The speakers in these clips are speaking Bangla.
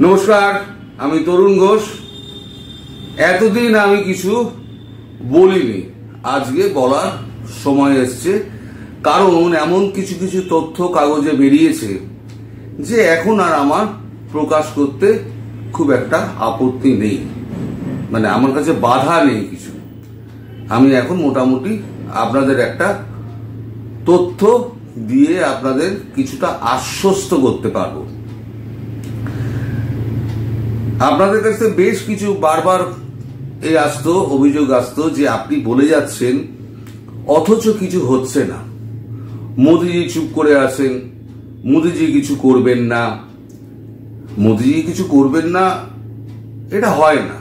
নমস্কার, আমি তরুণ ঘোষ। এতদিন আমি কিছু বলিনি, আজকে বলার সময় এসছে। কারণ এমন কিছু কিছু তথ্য কাগজে বেরিয়েছে যে এখন আর আমার প্রকাশ করতে খুব একটা আপত্তি নেই, মানে আমার কাছে বাধা নেই কিছু। আমি এখন মোটামুটি আপনাদের একটা তথ্য দিয়ে আপনাদের কিছুটা আশ্বস্ত করতে পারবো। আপনাদের কাছে বেশ কিছু বারবার আসতো, অভিযোগ আসতো যে আপনি বলে যাচ্ছেন অথচ কিছু হচ্ছে না, মোদিজি চুপ করে আছেন, মোদিজি কিছু করবেন না। মোদিজি কিছু করবেন না এটা হয় না,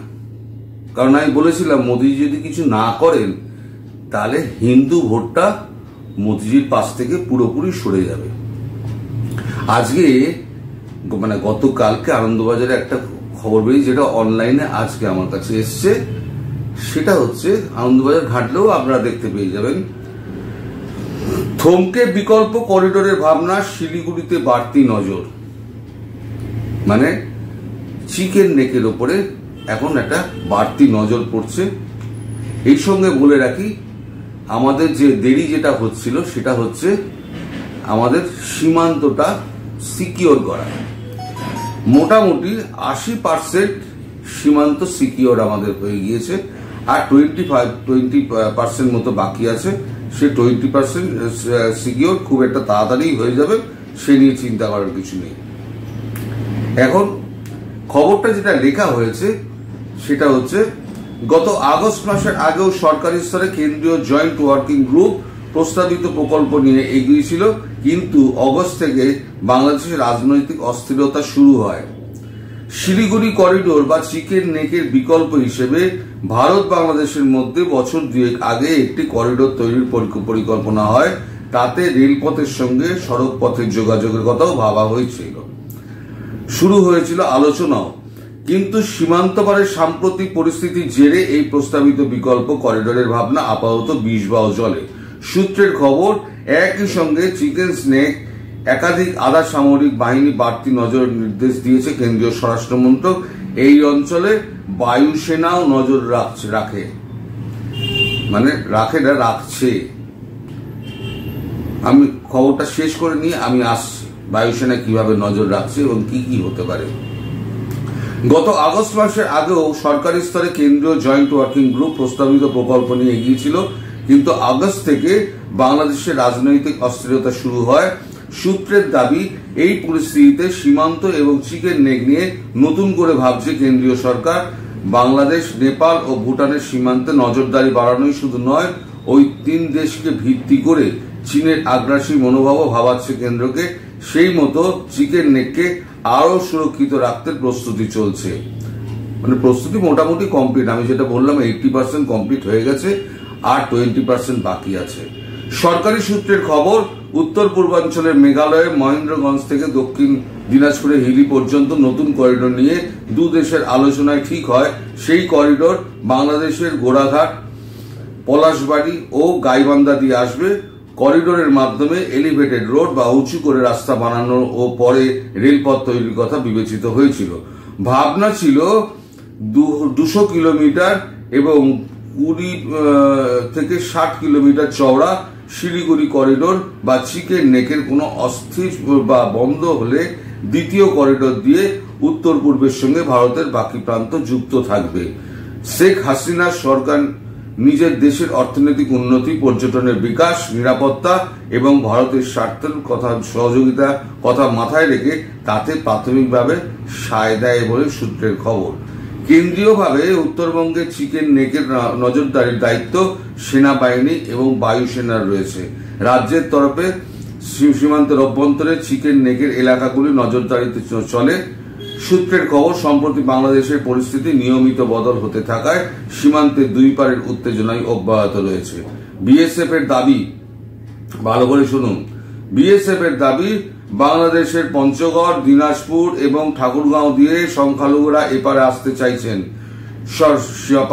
কারণ আমি বলেছিলাম মোদিজি যদি কিছু না করেন তাহলে হিন্দু ভোটটা মোদিজির পাশ থেকে পুরোপুরি সরে যাবে। আজকে মানে গতকালকে আনন্দবাজারে একটা খবর বেরিয়েছে, যেটা অনলাইনে আজকে আমার কাছে এসছে। সেটা হচ্ছে আনন্দবাজার ঘাটলেও আপনারা দেখতে পেয়ে যাবেন, থমকে বিকল্প করিডোরের ভাবনা, শিলিগুড়িতে বাড়তি নজর। মানে চিকেন নেকের ওপরে এখন একটা বাড়তি নজর পড়ছে। এই সঙ্গে বলে রাখি, আমাদের যে দেরি যেটা হচ্ছিল সেটা হচ্ছে আমাদের সীমান্তটা সিকিওর করা। মোটামুটি 80% সীমান্ত সিকিওর আমাদের হয়ে গিয়েছে, আর 20% মতো বাকি আছে। সে 20% সিকিওর খুব একটা তাড়াতাড়ি হয়ে যাবে, সে নিয়ে চিন্তা করার কিছু নেই। এখন খবরটা যেটা লেখা হয়েছে সেটা হচ্ছে, গত আগস্ট মাসের আগেও সরকারি স্তরে কেন্দ্রীয় জয়েন্ট ওয়ার্কিং গ্রুপ প্রস্তাবিত প্রকল্প নিয়ে এগিয়েছিল, কিন্তু অগস্ট থেকে বাংলাদেশের রাজনৈতিক অস্থিরতা শুরু হয়। শিলিগুড়ি করিডোর বা চিকেন নেকের বিকল্প হিসেবে ভারত বাংলাদেশের মধ্যে বছর দুয়েক আগে একটি করিডোর তৈরির পরিকল্পনা হয়। তাতে রেলপথের সঙ্গে সড়ক পথের যোগাযোগের কথাও ভাবা হয়েছিল, শুরু হয়েছিল আলোচনাও। কিন্তু সীমান্ত পারের সাম্প্রতিক পরিস্থিতির জেরে এই প্রস্তাবিত বিকল্প করিডোরের ভাবনা আপাতত বিষবাও জলে। সূত্রের খবর, একই সঙ্গে চিকেন স্নেক একাধিক আধা সামরিক বাহিনী বাড়তি নজর নির্দেশ দিয়েছে কেন্দ্রীয় স্বরাষ্ট্র মন্ত্রক। এই অঞ্চলে বায়ুসেনাও নজর রাখে, মানে রাখছে। আমি খবরটা শেষ করে নিয়ে আমি আসছি বায়ুসেনা কিভাবে নজর রাখছে এবং কি কি হতে পারে। গত আগস্ট মাসের আগেও সরকারি স্তরে কেন্দ্রীয় জয়েন্ট ওয়ার্কিং গ্রুপ প্রস্তাবিত প্রকল্প নিয়ে এগিয়েছিল, কিন্তু আগস্ট থেকে বাংলাদেশের রাজনৈতিক অস্থিরতা শুরু হয়। সূত্রের দাবি, এই পরিস্থিতিতে সীমান্ত এবং চিকেন নেক নিয়ে নতুন করে ভাবছে কেন্দ্রীয় সরকার। বাংলাদেশ, নেপাল ও ভুটানের সীমান্তে নজরদারি বাড়ানোই শুধু নয়, ওই তিন দেশকে ভিত্তি করে চীনের আগ্রাসী মনোভাবও ভাবাচ্ছে কেন্দ্রকে। সেই মতো চিকেন নেককে আরো সুরক্ষিত রাখতে প্রস্তুতি চলছে। মানে প্রস্তুতি মোটামুটি কমপ্লিট, আমি যেটা বললাম 80% কমপ্লিট হয়ে গেছে, আর 20% বাকি আছে। সরকারি সূত্রের খবর, উত্তর পূর্বাঞ্চলের মেঘালয়ের মহেন্দ্রগঞ্জ থেকে দক্ষিণ দিনাজপুরের হিলি পর্যন্ত নতুন করিডোর নিয়ে দু দেশের আলোচনায় ঠিক হয়। সেই করিডোর বাংলাদেশের ঘোড়াঘাট, পলাশবাড়ি ও গাইবান্ধা দিয়ে আসবে। করিডোরের মাধ্যমে এলিভেটেড রোড বা উঁচু করে রাস্তা বানানো ও পরে রেলপথ তৈরির কথা বিবেচিত হয়েছিল। ভাবনা ছিল 200 কিলোমিটার এবং 20 থেকে 60 কিলোমিটার চওড়া শিলিগুড়ি করিডোর বা চিকেন নেকের কোনো অস্থির বা বন্ধ হলে দ্বিতীয় করিডোর দিয়ে উত্তর পূর্বের সঙ্গে ভারতের বাকি প্রান্ত যুক্ত থাকবে। শেখ হাসিনার সরকার নিজের দেশের অর্থনৈতিক উন্নতি, পর্যটনের বিকাশ, নিরাপত্তা এবং ভারতের স্বার্থের কথা সহযোগিতা কথা মাথায় রেখে তাতে প্রাথমিকভাবে সায় দেয় বলে সূত্রের খবর। কেন্দ্রীয়ভাবে উত্তরবঙ্গে চিকেন নেকের নজরদারির দায়িত্ব সেনাবাহিনী এবং বায়ুসেনার রয়েছে। রাজ্যের তরফে সীমান্তের অভ্যন্তরে চিকেন নেকের এলাকাগুলি নজরদারিতে চলে। সূত্রের খবর, সম্প্রতি বাংলাদেশের পরিস্থিতি নিয়মিত বদল হতে থাকায় সীমান্তের দুই পারের উত্তেজনাই অব্যাহত রয়েছে। বিএসএফ এর দাবি, ভালো করে শুনুন, বিএসএফ এর দাবি, বাংলাদেশের পঞ্চগড়, দিনাজপুর এবং ঠাকুরগাঁও দিয়ে সংখ্যালঘুরা এপারে আসতে চাইছেন।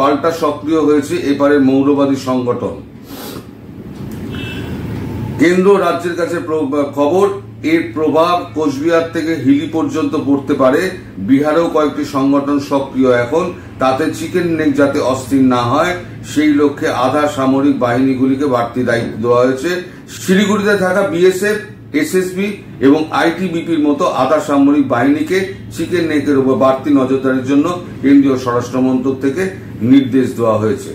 পাল্টা সক্রিয় হয়েছে এপারে মৌলবাদী সংগঠন। কেন্দ্র রাজ্যের কাছে খবর, এর প্রভাব কোচবিহার থেকে হিলি পর্যন্ত পড়তে পারে। বিহারেও কয়েকটি সংগঠন সক্রিয় এখন, তাতে চিকেন নেক যাতে অস্থির না হয় সেই লক্ষ্যে আধা সামরিক বাহিনীগুলিকে বাড়তি দায়িত্ব দেওয়া হয়েছে। শিলিগুড়িতে থাকা বিএসএফ, এসএসবি এবং আইটিবিপির মতো আধা সামরিক বাহিনীকে চিকেন নেকের উপর বাড়তি নজরদারির জন্য কেন্দ্রীয় স্বরাষ্ট্র মন্ত্রক থেকে নির্দেশ দেওয়া হয়েছে।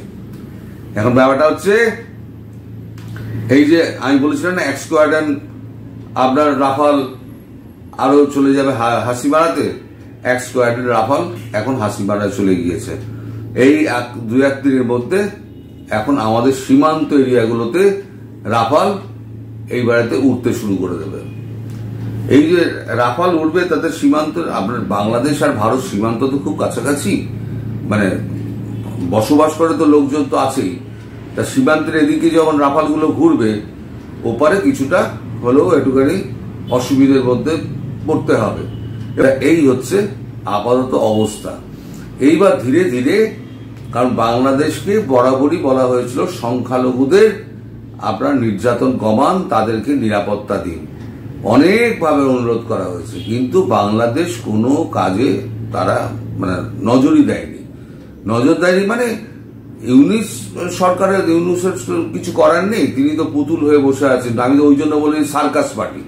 এখন ব্যাপারটা হচ্ছে এই যে আমি বলেছিলাম না, স্কোয়াড্রন আপনার রাফাল আরো চলে যাবে হাসিমারাতে, স্কোয়াড্রন রাফাল এখন হাসিমারায় চলে গিয়েছে। এই 2-1 দিনের মধ্যে এখন আমাদের সীমান্ত এরিয়াগুলোতে রাফাল এই বাড়িতে উঠতে শুরু করে দেবে। এই যে রাফাল উঠবে তাদের সীমান্ত, আপনার বাংলাদেশ আর ভারত সীমান্ত তো খুব কাছাকাছি, মানে বসবাস করে তো লোকজন তো আছেই, তা সীমান্তের এদিকে যখন রাফালগুলো ঘুরবে ওপারে কিছুটা হলেও একটুখানি অসুবিধার মধ্যে পড়তে হবে। এই হচ্ছে আপাতত অবস্থা। এইবার ধীরে ধীরে, কারণ বাংলাদেশকে বরাবরই বলা হয়েছিল সংখ্যালঘুদের আপনার নির্যাতন কমান, তাদেরকে নিরাপত্তা দিন, অনেকভাবে অনুরোধ করা হয়েছে, কিন্তু বাংলাদেশ কোনো কাজে তারা মানে নজরই দেয়নি। নজর দেয়নি মানে ইউনিস সরকারের, ইউনিসের কিছু করার নেই, তিনি তো পুতুল হয়ে বসে আছেন। আমি তো ওই জন্য বলি সার্কাস পার্টি,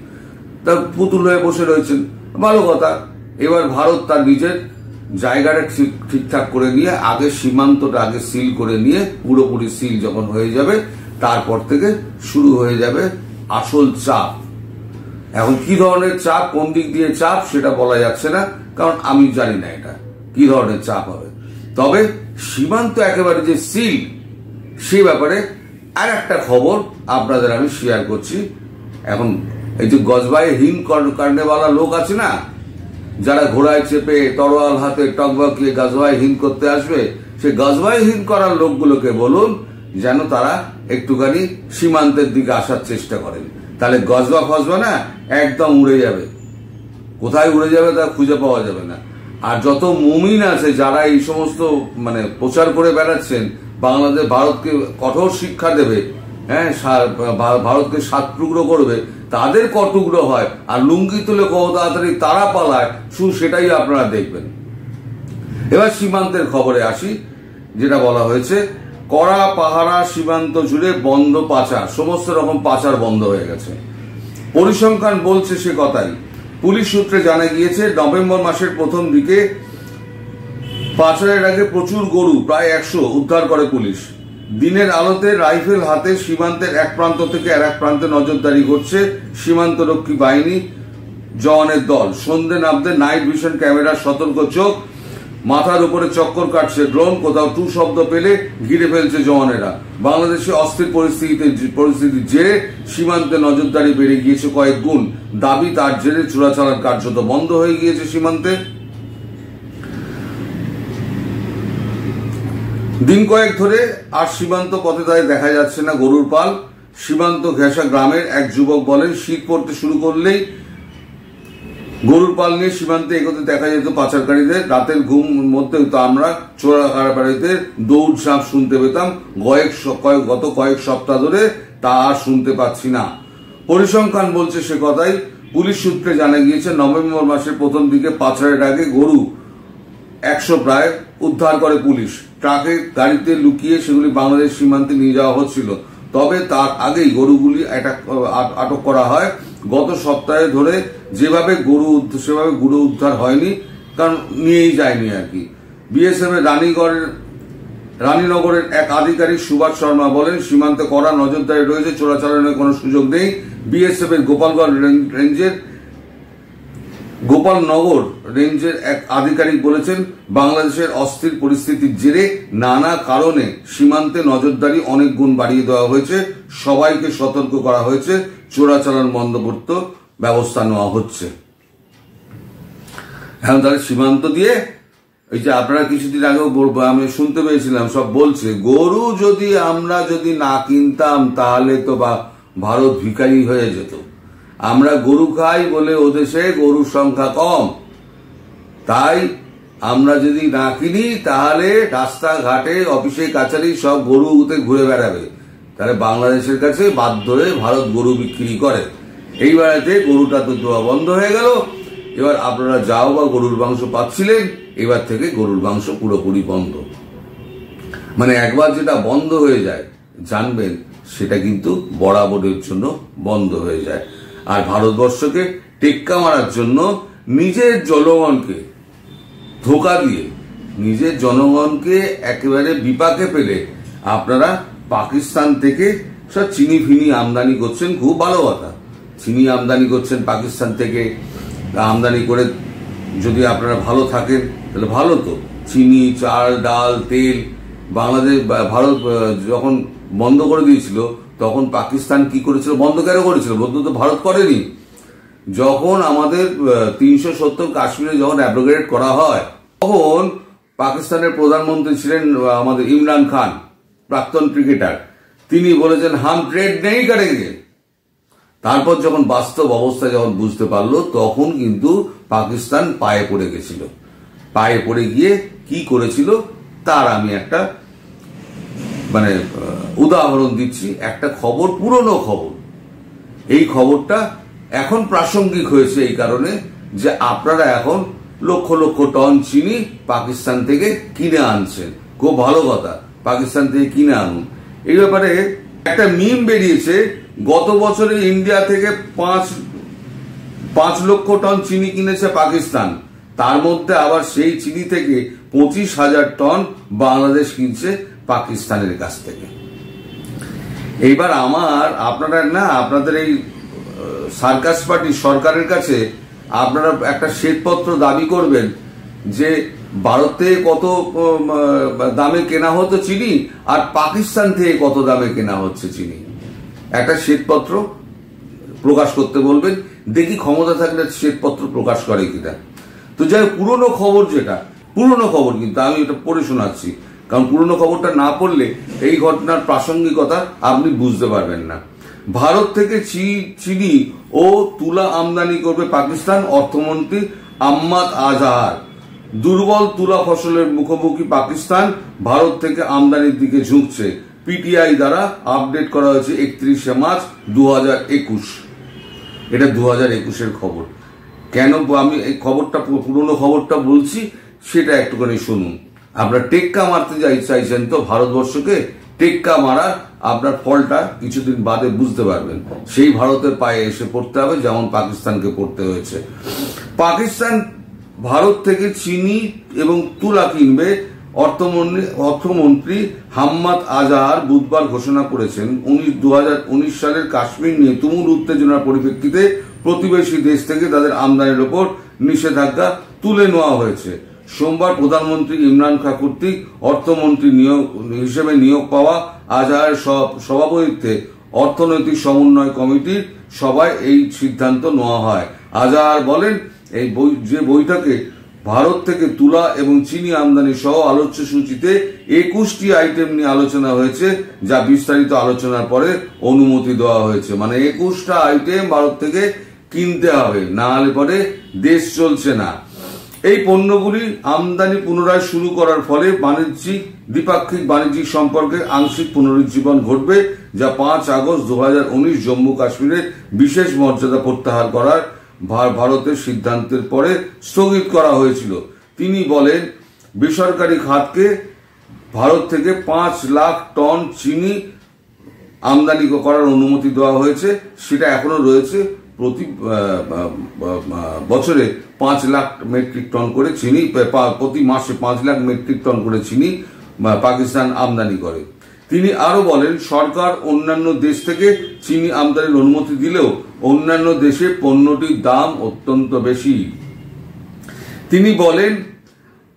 তা পুতুল হয়ে বসে রয়েছেন, ভালো কথা। এবার ভারত তার নিজের জায়গাটা ঠিকঠাক করে নিয়ে আগে সীমান্তটা আগে সিল করে নিয়ে, পুরোপুরি সিল যখন হয়ে যাবে তারপর থেকে শুরু হয়ে যাবে আসল চাপ। এখন কি ধরনের চাপ, কোন দিক দিয়ে চাপ সেটা বলা যাচ্ছে না, কারণ আমি জানি না এটা কি ধরনের চাপ হবে। তবে সীমান্ত একেবারে যে সিল, সেই ব্যাপারে আর একটা খবর আপনাদের আমি শেয়ার করছি। এখন এই যে গজবাই-হীন কাণ্ডেওয়ালা লোক আছে না, যারা ঘোড়ায় চেপে তরোয়াল হাতে টকবকিয়ে গজবাই-হীন করতে আসবে, সেই গজবাই-হীন করার লোকগুলোকে বলুন যেন তারা একটুখানি সীমান্তের দিকে আসার চেষ্টা করেন, তাহলে গজবা ফজবা না একদম উড়ে যাবে। কোথায় উড়ে যাবে তা খুঁজে পাওয়া যাবে না। আর যত মুমিন আছে যারা এই সমস্ত মানে প্রচার করে বেড়াচ্ছেন বাংলাদেশ ভারতকে কঠোর শিক্ষা দেবে, হ্যাঁ ভারতকে 7 টুকরো করবে, তাদের কটুকরো হয় আর লুঙ্গি তুলে কত তাড়াতাড়ি তারা পালায়, শুধু সেটাই আপনারা দেখবেন। এবার সীমান্তের খবরে আসি, যেটা বলা হয়েছে কড়া পাহারা সীমান্ত জুড়ে বন্ধ পাচার, সমস্ত রকম পাচার বন্ধ হয়ে গেছে। পরিসংখ্যান বলছে সে কথাই। পুলিশ সূত্রে জানা গিয়েছে নভেম্বর মাসের প্রথম দিকে পাচারের আগে প্রচুর গরু, প্রায় 100 উদ্ধার করে পুলিশ। দিনের আলোতে রাইফেল হাতে সীমান্তের এক প্রান্ত থেকে আর এক প্রান্তে নজরদারি করছে সীমান্তরক্ষী বাহিনী জওয়ানের দল। সন্ধ্যে নামতে নাইট ভিশন ক্যামেরার সতর্ক চোখ, মাথার উপরে চক্কর কাটছে ড্রোন, কোথাও টু শব্দ পেলে ঘিরে ফেলছে জওয়ানেরা। বাংলাদেশে অস্থির পরিস্থিতির জেরে সীমান্তে নজরদারি বেড়ে গিয়েছে কয়েক গুণ। দাবি তার জেরে চোরাচালান কার্যত বন্ধ হয়ে গিয়েছে সীমান্তে। দিন কয়েক ধরে আর সীমান্ত পথে তাই দেখা যাচ্ছে না গরুর পাল। সীমান্ত ঘেঁষা গ্রামের এক যুবক বলেন, শীত পড়তে শুরু করলেই গরুর পাল নিয়ে সীমান্তে এগোতে দেখা যেত পাচারকারীদের। রাতের ঘুম মধ্যে তো আমরা চোরাকারবারিতে দৌড়ঝাঁপ শুনতে পেতাম, গত কয়েক সপ্তাহ ধরে তা আর শুনতে পাচ্ছি না। পরিসংখ্যান বলছে সে কথাই। পুলিশ সূত্রে জানা গিয়েছে নভেম্বর মাসের প্রথম দিকে পাচারের আগে গরু 100 প্রায় উদ্ধার করে পুলিশ। ট্রাকে গাড়িতে লুকিয়ে সেগুলি বাংলাদেশ সীমান্তে নিয়ে যাওয়া হচ্ছিল। তবে তার আগেই গরুগুলি আটক করা হয়। গত সপ্তাহে ধরে যেভাবে গরু উদ্ধার হয়নি, কারণ নিয়েই যায়নি আর কি। বিএসএফ এর রানীনগরের এক আধিকারিক সুভাষ শর্মা বলেন, সীমান্তে কড়া নজরদারি রয়েছে, চোরাচালানের কোনো সুযোগ নেই। বিএসএফ এর গোপালনগর রেঞ্জের এক আধিকারিক বলেছেন, বাংলাদেশের অস্থির পরিস্থিতির জেরে নানা কারণে সীমান্তে নজরদারি অনেক গুণ বাড়িয়ে দেওয়া হয়েছে, সবাইকে সতর্ক করা হয়েছে, চোরাচালান বন্দোবস্ত ব্যবস্থা নেওয়া হচ্ছে। এখন তাহলে সীমান্ত দিয়ে এই যে আপনারা কিছুদিন আগেও আমি শুনতে পেয়েছিলাম সব বলছে, গরু আমরা যদি না কিনতাম তাহলে তো ভারত ভিখারি হয়ে যেত। আমরা গরু খাই বলে ওদেশে গরুর সংখ্যা কম, তাই আমরা যদি না কিনি তাহলে রাস্তাঘাটে অফিসে কাছারি সব গরুতে ঘুরে বেড়াবে, তাহলে বাংলাদেশের কাছে বাধ্য হয়ে ভারত গরু বিক্রি করে। এইবারেতে গরুটা তো দেওয়া বন্ধ হয়ে গেল। এবার আপনারা যাও বা গরুর মাংস পাচ্ছিলেন, এবার থেকে গরুর মাংস পুরোপুরি বন্ধ। মানে একবার যেটা বন্ধ হয়ে যায় জানবেন সেটা কিন্তু বরাবরের জন্য বন্ধ হয়ে যায়। আর ভারতবর্ষকে টেক্কা মারার জন্য নিজের জনগণকে ধোঁকা দিয়ে, নিজের জনগণকে একেবারে বিপাকে ফেলে আপনারা পাকিস্তান থেকে সব চিনি ফিনি আমদানি করছেন। খুব ভালো কথা, চিনি আমদানি করছেন পাকিস্তান থেকে। আমদানি করে যদি আপনারা ভালো থাকেন তাহলে ভালো তো। চিনি, চাল, ডাল, তেল বাংলাদেশ ভারত যখন বন্ধ করে দিয়েছিল তখন পাকিস্তান কি করেছিল? বন্ধ কেন করেছিল? বন্ধ তো ভারত করেনি। যখন আমাদের 370 কাশ্মীরে যখন অ্যাব্রোগেট করা হয় তখন পাকিস্তানের প্রধানমন্ত্রী ছিলেন আমাদের ইমরান খান, প্রাক্তন ক্রিকেটার। তিনি বলেছেন হাম ট্রেড নেই করেঙ্গে। তারপর যখন বাস্তব অবস্থা যখন বুঝতে পারলো তখন কিন্তু পাকিস্তান পায়ে পড়ে গেছিল। পায়ে পড়ে গিয়ে কি করেছিল তার আমি একটা উদাহরণ দিচ্ছি। একটা খবর, পুরনো খবর। এই খবরটা এখন প্রাসঙ্গিক হয়েছে এই কারণে যে আপনারা এখন লক্ষ লক্ষ টন চিনি পাকিস্তান থেকে কিনে আনছেন। খুব ভালো কথা, পাকিস্তান থেকে কিনে আনুন। এই ব্যাপারে একটা মিম বেরিয়েছে, গত বছরে ইন্ডিয়া থেকে 5 লক্ষ টন চিনি কিনেছে পাকিস্তান, তার মধ্যে আবার সেই চিনি থেকে 25,000 টন বাংলাদেশ কিনছে পাকিস্তানের কাছ থেকে। এইবার আপনাদের এই সার্কাস পার্টি সরকারের কাছে আপনারা একটা শ্বেতপত্র দাবি করবেন যে ভারত থেকে কত দামে কেনা হতো চিনি আর পাকিস্তান থেকে কত দামে কেনা হচ্ছে চিনি। একটা শ্বেতপত্র প্রকাশ করতে বলবেন, দেখি ক্ষমতা থাকলে শ্বেতপত্র প্রকাশ করে কিনা। তো যাই পুরনো খবর, যেটা পুরনো খবর, কিন্তু আমি এটা পড়ে শোনাচ্ছি, কারণ পুরনো খবরটা না পড়লে এই ঘটনার প্রাসঙ্গিকতা আপনি বুঝতে পারবেন না। ভারত থেকে চিনি ও তুলা আমদানি করবে পাকিস্তান, অর্থমন্ত্রী আহমদ আজহার। দুর্বল তুলা ফসলের মুখোমুখি পাকিস্তান, ভারত থেকে আমদানির দিকে ঝুঁকছে। পিটিআই দ্বারা আপডেট করা হয়েছে 31শে মার্চ 2021। এটা 2021-এর খবর। কেন আমি এই খবরটা, পুরনো খবরটা বলছি সেটা একটুখানি শুনুন। আপনারা টেক্কা মারতে চাইছেন তো ভারতবর্ষকে, টেক্কা মারার আপনার ফলটা কিছুদিন বাদে বুঝতে পারবেন। সেই ভারতের পায়ে এসে পড়তে হবে যেমন পাকিস্তানকে পড়তে হয়েছে। পাকিস্তান ভারত থেকে চিনি এবং তুলা কিনবে। অর্থমন্ত্রী আহমদ আজহার বুধবার ঘোষণা করেছেন 2019 সালের কাশ্মীর নিয়ে তুমুল উত্তেজনার পরিপ্রেক্ষিতে প্রতিবেশী দেশ থেকে তাদের আমদানির ওপর নিষেধাজ্ঞা তুলে নেওয়া হয়েছে। সোমবার প্রধানমন্ত্রী ইমরান খান কর্তৃক অর্থমন্ত্রী হিসেবে নিয়োগ পাওয়া আজহারের সভাপতিত্বে অর্থনৈতিক সমন্বয় কমিটির সভায় এই সিদ্ধান্ত নেওয়া হয়। আজহার বলেন, এই বৈঠকে ভারত থেকে তুলা এবং চিনি আমদানি সহ আলোচ্য সূচিতে 21টি আইটেম নিয়ে আলোচনা হয়েছে, যা বিস্তারিত আলোচনার পরে অনুমতি দেওয়া হয়েছে। মানে 21টা আইটেম ভারত থেকে কিনতে হবে, না হলে পরে দেশ চলছে না। এই পণ্যগুলি আমদানি পুনরায় শুরু করার ফলে দ্বিপাক্ষিক বাণিজ্যিক সম্পর্কের আংশিক পুনরুজ্জীবন ঘটবে, যা 5 আগস্ট 2019 জম্মু কাশ্মীরের বিশেষ মর্যাদা প্রত্যাহার করার ভারতের সিদ্ধান্তের পরে স্থগিত করা হয়েছিল। তিনি বলেন, বেসরকারি খাতকে ভারত থেকে 5 লাখ টন চিনি আমদানি করার অনুমতি দেওয়া হয়েছে। সেটা এখনো রয়েছে। প্রতি বছরে 5 লাখ মেট্রিক টন করে চিনি, প্রতি মাসে 5 লাখ মেট্রিক টন করে চিনি পাকিস্তান আমদানি করে। তিনি আরো বলেন, সরকার অন্যান্য দেশ থেকে চিনি আমদানির অনুমতি দিলেও অন্যান্য দেশে পণ্যটির দাম অত্যন্ত বেশি। তিনি বলেন,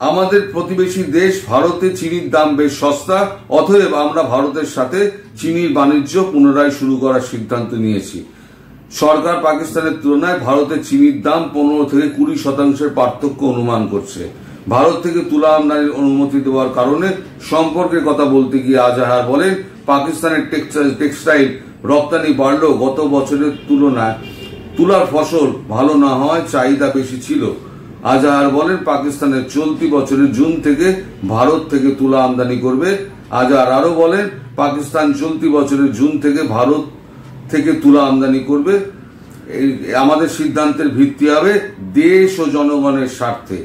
আমাদের প্রতিবেশী দেশ ভারতে চিনির দাম বেশ সস্তা, অতএব আমরা ভারতের সাথে চিনির বাণিজ্য পুনরায় শুরু করার সিদ্ধান্ত নিয়েছি। সরকার পাকিস্তানের তুলনায় ভারতের চিনির দাম 15 থেকে 20% পার্থক্য অনুমান করছে। ভারত থেকে তুলা আমদানির অনুমতি দেওয়ার কারণে সম্পর্কের কথা বলতে গিয়ে আজহার বলেন, পাকিস্তানের টেক্সটাইল রপ্তানি বাড়লেও গত বছরের তুলনায় তুলার ফসল ভালো না হওয়ায় চাহিদা বেশি ছিল। আজহার বলেন, পাকিস্তানের চলতি বছরের জুন থেকে ভারত থেকে তুলা আমদানি করবে। আজহার আরো বলেন, পাকিস্তান চলতি বছরের জুন থেকে ভারত থেকে তুলা আমদানি করবে। আমাদের সিদ্ধান্তের ভিত্তি হবে দেশ ও জনগণের স্বার্থে।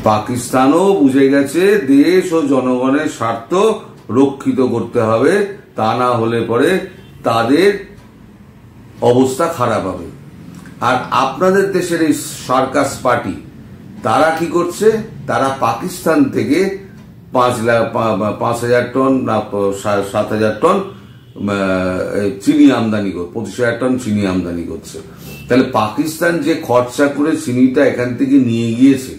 পাকিস্তানও বুঝে গেছে দেশ ও জনগণের স্বার্থ রক্ষিত করতে হবে, তা না হলে পরে তাদের অবস্থা খারাপ হবে। আর আপনাদের দেশের এই সার্কাস পার্টি তারা কি করছে, তারা পাকিস্তান থেকে 5,000 টন না 7,000 টন চিনি আমদানি করে 25,000 টন চিনি আমদানি করছে। তাহলে পাকিস্তান যে খরচা করে চিনিটা এখান থেকে নিয়ে গিয়েছে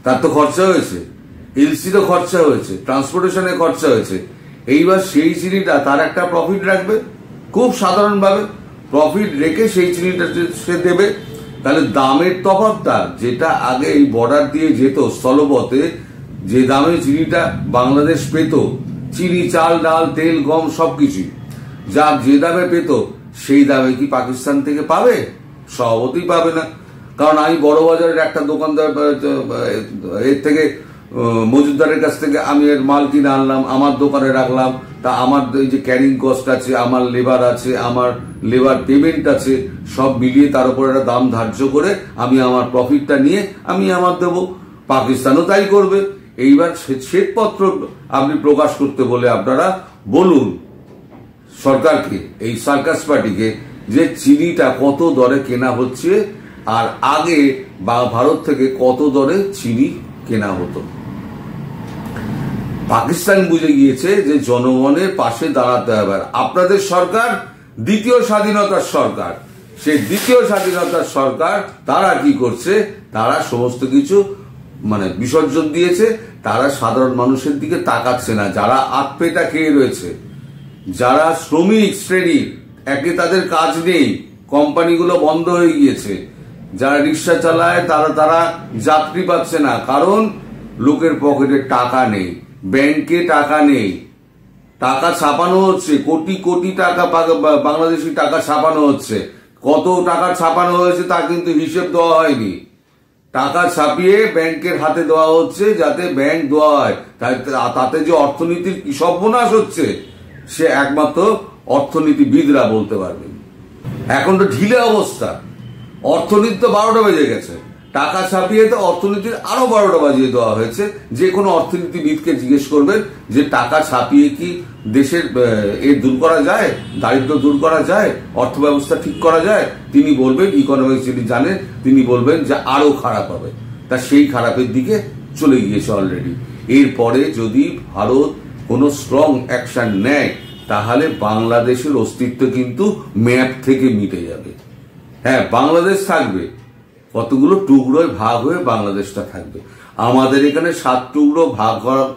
তার তো খরচা হয়েছে, এলসি তো খরচা হয়েছে, ট্রান্সপোর্টেশনে খরচা হয়েছে। এইবার সেই চিনিটা তার একটা প্রফিট রাখবে, খুব সাধারণভাবে প্রফিট রেখে সেই চিনিটা সে দেবে। তাহলে দামের তফাৎটা যেটা আগে এই বর্ডার দিয়ে যেত স্থলপথে, যে দামে চিনিটা বাংলাদেশ পেত, চিনি, চাল, ডাল, তেল, গম সবকিছু যা যে দামে পেত সেই দামে কি পাকিস্তান থেকে পাবে? স্বভাবতই পাবে না। কারণ আমি বড় বাজারের একটা দোকানদার এর থেকে মজুদদারের কাছ থেকে আমি এর মাল কিনে আনলাম, আমার দোকানে রাখলাম, তা আমার এই যে ক্যারিং কস্ট আছে, আমার লেবার আছে, আমার লেবার পেমেন্ট আছে, সব মিলিয়ে তার উপর একটা দাম ধার্য করে আমি আমার প্রফিটটা নিয়ে আমি আমার দেবো। পাকিস্তানও তাই করবে। এইবার শ্বেতপত্র আপনি প্রকাশ করতে বলে আপনারা বলুন সরকারকে, এই সার্কাস পার্টিকে, যে চিনিটা কত দরে কেনা হচ্ছে আর আগে ভারত থেকে কত দরে চিনি কেনা হতো। পাকিস্তান বুঝে গিয়েছে যে জনগণের পাশে দাঁড়াতে হবে। আপনাদের সরকার দ্বিতীয় স্বাধীনতার সরকার, সেই দ্বিতীয় স্বাধীনতার সরকার তারা কি করছে, তারা সমস্ত কিছু বিসর্জন দিয়েছে। তারা সাধারণ মানুষের দিকে তাকাচ্ছে না। যারা আতপেটা খেয়ে রয়েছে, যারা শ্রমিক শ্রেণী, একে তাদের কাজ নেই, কোম্পানিগুলো বন্ধ হয়ে গিয়েছে, যারা রিক্সা চালায় তারা যাত্রী পাচ্ছে না, কারণ লোকের পকেটে টাকা নেই, ব্যাংকে টাকা নেই, টাকা ছাপানো হচ্ছে, কোটি কোটি টাকা বাংলাদেশি টাকা ছাপানো হচ্ছে। কত টাকা ছাপানো হয়েছে তা কিন্তু হিসেব দেওয়া হয়নি। টাকা ছাপিয়ে ব্যাংকের হাতে দেওয়া হচ্ছে যাতে ব্যাংক দেওয়া হয়। তাতে যে অর্থনীতির কি সর্বনাশ হচ্ছে সে একমাত্র অর্থনীতিবিদরা বলতে পারবেন। এখন তো ঢিলে অবস্থা, অর্থনীতি তো 12টা বেজে গেছে, টাকা ছাপিয়ে তো অর্থনীতির আরো 12টা বাজিয়ে দেওয়া হয়েছে। যে কোনো অর্থনীতিবিদকে জিজ্ঞেস করবেন যে টাকা ছাপিয়ে কি দেশের দূর করা যায়, দারিদ্র দূর করা যায়, অর্থ ব্যবস্থা ঠিক করা যায়, তিনি বলবেন, ইকোনমিক্স যিনি জানেন তিনি বলবেন যে আরো খারাপ হবে। তা সেই খারাপের দিকে চলে গিয়েছে অলরেডি। এরপরে যদি ভারত কোনো স্ট্রং অ্যাকশন নেয় তাহলে বাংলাদেশের অস্তিত্ব কিন্তু ম্যাপ থেকে মিটে যাবে। হ্যাঁ, বাংলাদেশ থাকবে, কতগুলো টুকরোয় ভাগ হয়ে বাংলাদেশটা থাকবে। আমাদের এখানে 7 টুকরো ভাগ করার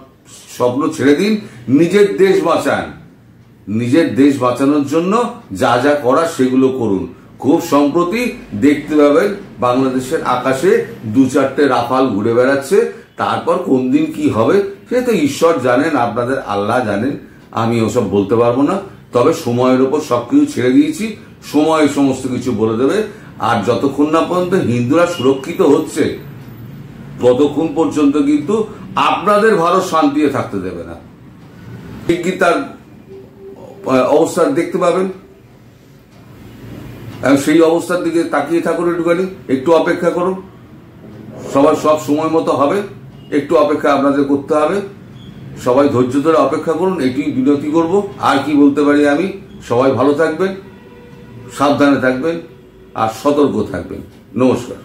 স্বপ্ন ছেড়ে দিন, নিজের দেশ বাঁচান। নিজের দেশ বাঁচানোর জন্য যা যা করার সেগুলো করুন। খুব সম্প্রতি দেখতে পাবেন বাংলাদেশের আকাশে 2-4টে রাফাল ঘুরে বেড়াচ্ছে। তারপর কোন দিন কি হবে সে তো ঈশ্বর জানেন, আপনাদের আল্লাহ জানেন, আমি ওসব বলতে পারবো না। তবে সময়ের ওপর সবকিছু ছেড়ে দিয়েছি, সময় সমস্ত কিছু বলে দেবে। আর যতক্ষণ না পর্যন্ত হিন্দুরা সুরক্ষিত হচ্ছে ততক্ষণ পর্যন্ত কিন্তু আপনাদের ভারত শান্তিতে থাকতে দেবে না। ঠিকই তার অবস্থা দেখতে পাবেন। সেই অবস্থার দিকে তাকিয়ে থাকুন, একটুখানি একটু অপেক্ষা করুন। সবার সব সময় মতো হবে, একটু অপেক্ষা আপনাদের করতে হবে। সবাই ধৈর্য ধরে অপেক্ষা করুন, এটি বিনতি করব। আর কি বলতে পারি আমি, সবাই ভালো থাকবেন, সাবধানে থাকবেন আর সতর্ক থাকবেন। নমস্কার।